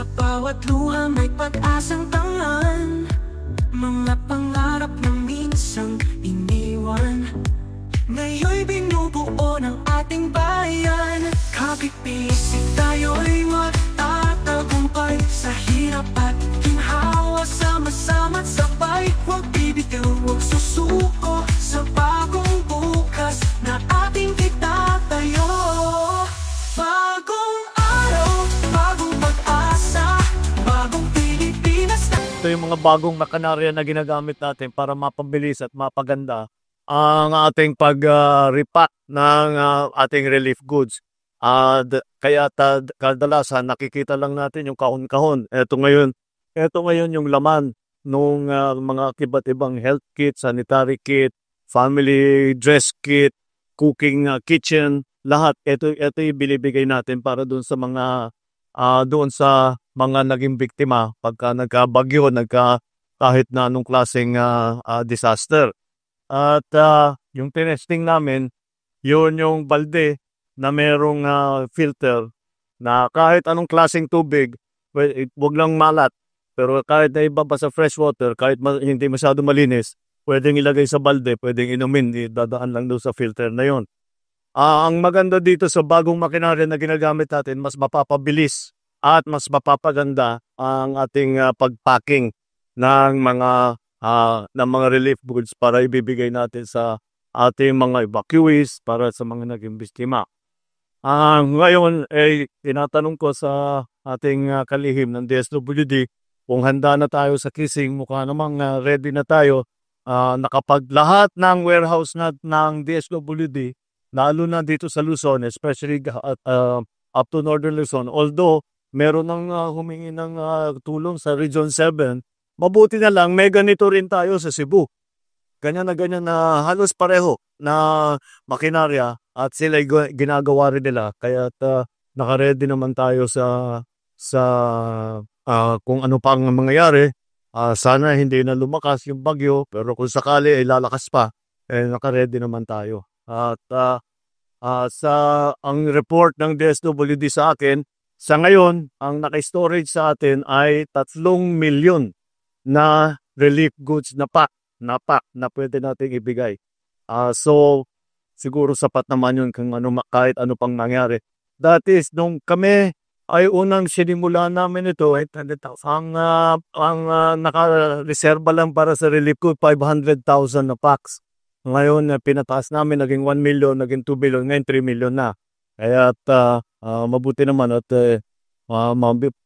Sa bawat luha may pag-asang tangan, mga pangarap na minsang iniwan, ngayon'y binubuo ng ating bayan. Kapit-pisik tayo'y magtatagumpay, sa hirap at ginhawa sama-sama't sabay. Huwag bibitiw, huwag susuko sa bagong bukas na ating itatayo. Bagong araw, bagong pag-asa, bagong Pilipinas na... Ito yung mga bagong makinarya na ginagamit natin para mapabilis at mapaganda ang ating pag-repack ng ating relief goods. Kaya kadalasan nakikita lang natin yung kahon-kahon. Ito ngayon yung laman ng mga iba't ibang health kit, sanitary kit, family dress kit, cooking kitchen, lahat. Ito yung binibigay natin para doon sa mga naging biktima pagka nagkabagyo, kahit na anong klaseng disaster. At yung tinesting namin, yun yung balde na merong filter na kahit anong klaseng tubig, wag lang malat. Pero kahit na ibaba sa fresh water, kahit hindi masyado malinis, pwedeng ilagay sa balde, pwedeng inumin, dadaan lang doon sa filter na yun. Ang maganda dito sa bagong makinarya na ginagamit natin, mas mapapabilis at mas mapapaganda ang ating pagpacking ng mga relief goods para ibibigay natin sa ating mga evacuees, para sa mga naging biktima. Ngayon tinatanong ko sa ating kalihim ng DSWD kung handa na tayo sa kissing. Mukha namang ready na tayo. Lahat ng warehouse ng DSWD, lalo na dito sa Luzon, especially up to Northern Luzon, although meron nang humingi ng tulong sa Region 7, mabuti na lang may ganito rin tayo sa Cebu. Ganyan na halos pareho na makinarya at sila ginagawa rin nila. Kaya naka-ready naman tayo sa kung ano pa ang mangyayari. Sana hindi na lumakas yung bagyo, pero kung sakali ay lalakas pa, naka-ready naman tayo. At ang report ng DSWD sa akin, sa ngayon, ang naka-storage sa atin ay 3 milyon na relief goods na pack na pwede nating ibigay. So, siguro sapat naman yun kahit ano pang nangyari. That is, nung kami ay unang sinimula namin ito, ang naka-reserva lang para sa relief good, 500,000 na packs. Ngayon, pinataas namin, naging 1 million, naging 2 million, ngayon 3 million na. Kaya mabuti naman at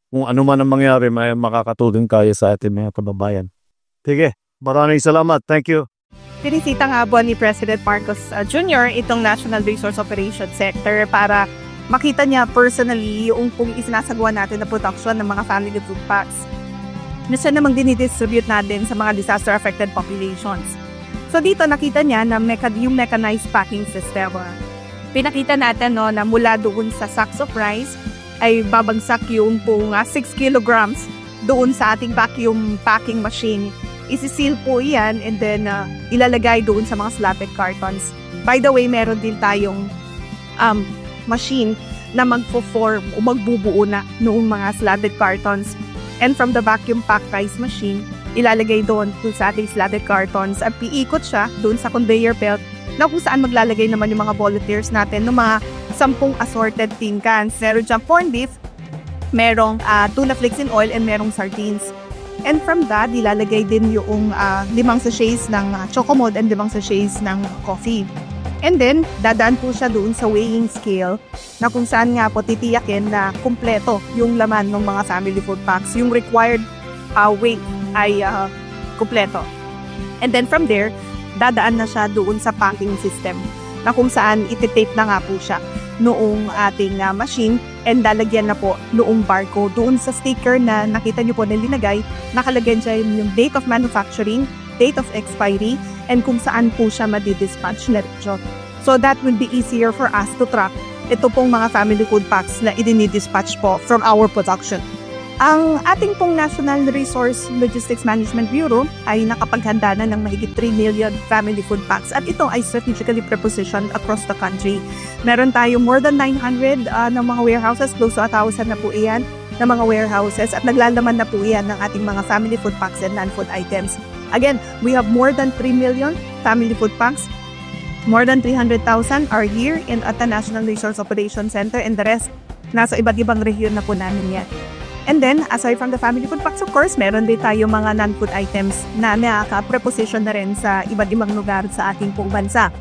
kung ano man ang mangyari, may makakatulong kayo sa ating mga kababayan. Sige, maraming salamat. Thank you. Pinisita nga po ni President Marcos Jr. itong National Resource Operations Sector para makita niya personally yung kung isinasagawa natin na production ng mga family food packs na siya namang dinidistribute natin sa mga disaster-affected populations. So dito nakita niya na yung mechanized packing system. Pinakita natin na mula doon sa sacks of rice ay babagsak yung 6 kilograms doon sa ating vacuum packing machine. Isi-seal po yan and then ilalagay doon sa mga slatted cartons. By the way, meron din tayong machine na magpo-form o magbubuo na noong mga slatted cartons. And from the vacuum pack rice machine, ilalagay doon sa ating slatted cartons at piikot siya doon sa conveyor belt na kung saan maglalagay naman yung mga volunteers natin ng mga 10 assorted tin cans. Meron dyan corned beef, merong tuna flakes in oil, and merong sardines. And from that, ilalagay din yung 5 sachets ng Chocomod and 5 sachets ng coffee. And then, dadaan po siya doon sa weighing scale na kung saan nga po titiyakin na kumpleto yung laman ng mga family food packs. Yung required weight ay kumpleto. And then from there, dadaan na siya doon sa packing system na kung saan ititape na nga po siya noong ating machine and lalagyan na po noong barcode doon sa sticker na nakita nyo po na linagay. Nakalagyan dyan yung date of manufacturing, date of expiry, and kung saan po siya madidispatch na rin. So that will be easier for us to track ito pong mga family food packs na idinidispatch po from our production. Ang ating pong National Resource Logistics Management Bureau ay nakapaghanda na ng mahigit 3 million family food packs at ito ay strategically prepositioned across the country. Meron tayo more than 900 ng mga warehouses, close to 1,000 na po iyan. na mga warehouses at naglalaman na po yan ng ating mga family food packs and non-food items. Again, we have more than 3 million family food packs. More than 300,000 are here at the National Resource Operations Center, and the rest nasa iba't ibang rehiyon na po namin yan. And then, aside from the family food packs, of course, meron din tayo mga non-food items na nakaka-preposition na rin sa iba't ibang lugar sa ating pong bansa.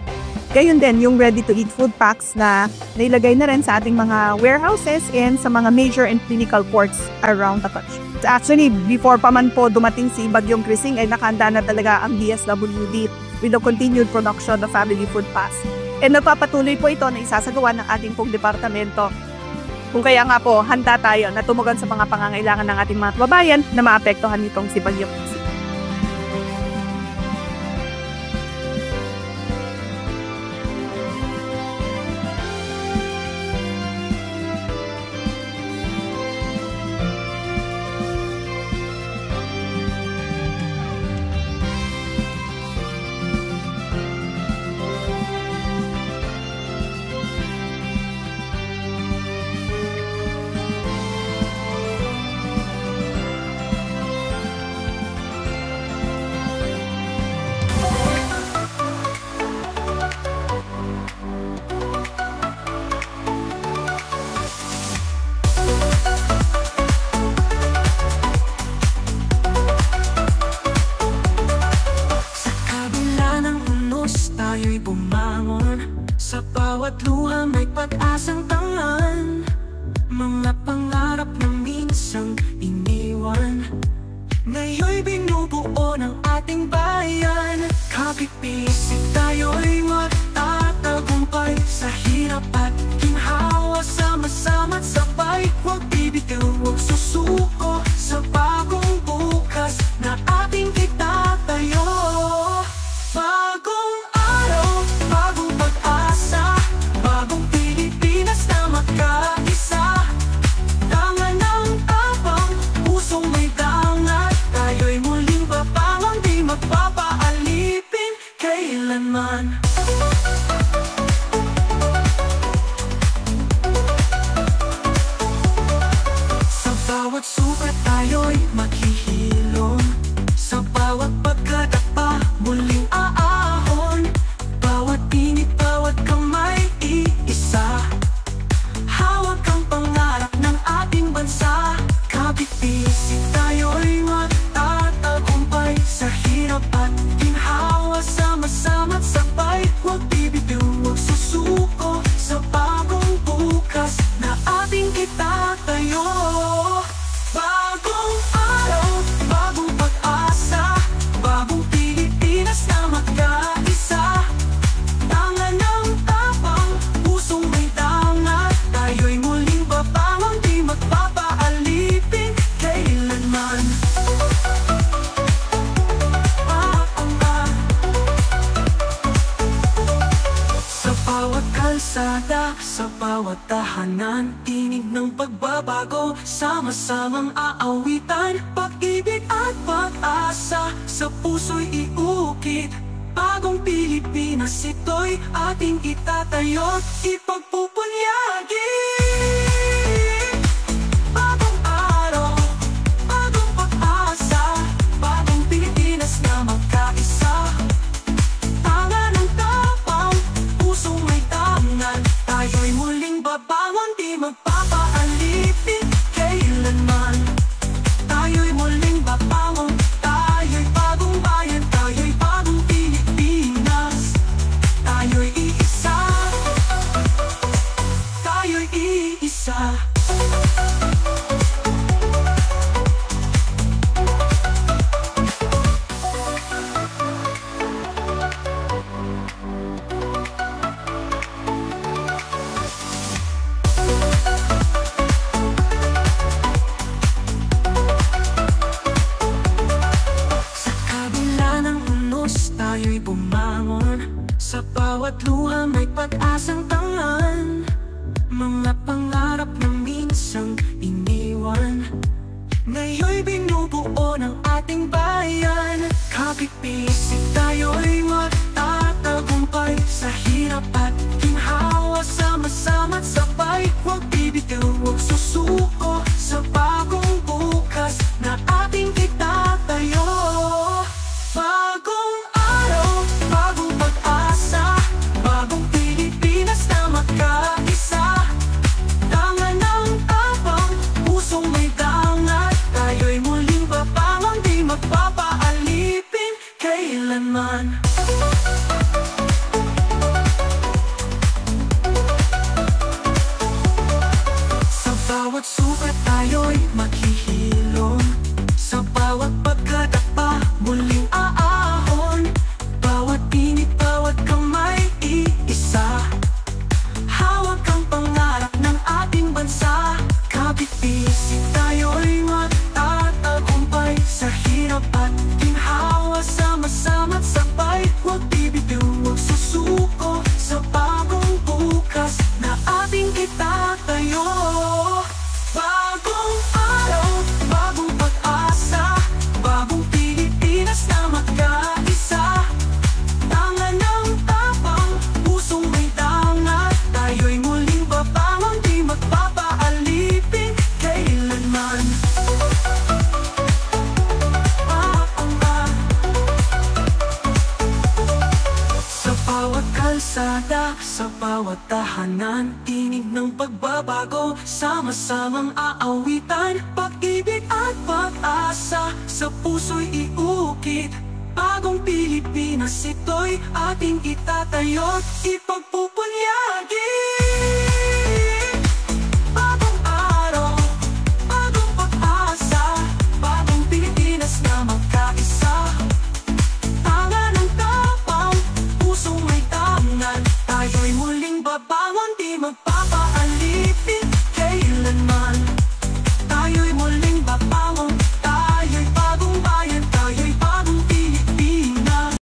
Gayun din, yung ready-to-eat food packs na nailagay na rin sa ating mga warehouses and sa mga major and clinical ports around the country. Actually, before pa man po dumating si Bagyong Krising, ay nakahanda na talaga ang DSWD with the continued production of family food packs. And nagpapatuloy po ito na isasagawa ng ating pong departamento. Kung kaya nga po, handa tayo na tumugon sa mga pangangailangan ng ating mga kababayan na maapektuhan nitong si Bagyong Krising. Tayo'y bumangon, sa bawat luha may pag-asang tangan. Mga pangarap na minsang iniwan, ngayon'y binubuo ng ating bayan. Kapit-pisik tayo'y magtatagumpay, sa hirap at ginhawa sama-sama't sabay. Huwag bibitaw, huwag susuko, sa bagong bukas na ating itatayo. Bagong araw, bagong pag-asa, bagong Pilipinas na magkaisa. Tangan ng tapang, pusong may dangat, tayo'y muling babangon, di magpapaalipin kailanman. Sa bawat sukat tayo'y maghihilom, sa bawat pagkadapa muling aahon. Bawat init, bawat kamay, iisa. Hawak ang pangarap ng ating bansa. Kapit-pisik tayo'y magtatagumpay, sa hirap at ginhawa sama-sama't sabay. Huwag bibitaw, huwag susuko, sa bagong bukas na ating itatayo. Bagong araw, bagong pag-asa, bagong Pilipinas na magkaisa. Tangan ng tapang, pusong may dangat, tayo'y muling babangon, di magpapaalipin kailanman. Sa bawat kalsada, sa bawat tahanan, tinig ng pagbabago, sama-samang aawitan. Pag-ibig at pag-asa, sa puso'y iukit. Bagong Pilipinas, ito'y ating itatayo't ipagpupunyagi. Bagong araw, bagong pag-asa, bagong Pilipinas na magkaisa. Tangan ng tapang, pusong may tangan, tayo'y muling babangon, di magpapaalipin kailanman. Tayo'y muling babangon, tayo'y bagong bayan, tayo'y bagong Pilipinas. Tayo'y iisa, tayo'y iisa. Sa kabila ng unos, tayo'y bumangon, sa bawat luha may pag-asang tangan. Mga pangarap na minsang iniwan, ngayon'y binubuo ng ating bayan. Kapit-pisik tayo'y magtatagumpay, sa hirap at ginhawa sama-sama't sabay. Huwag bibitaw, huwag susuko, sa kalsada, sa bawat tahanan, tinig ng pagbabago, sama-samang aawitan, pag-ibig at pag-asa, sa puso'y iukit. Bagong Pilipinas, ito'y ating itatayo't ipagpupunyagi. Bagong araw, bagong pag-asa, bagong Pilipinas na magkaisa. Tanga ng tapang, pusong may tangan, tayo'y muling babangon, di magpapaalipin kailanman.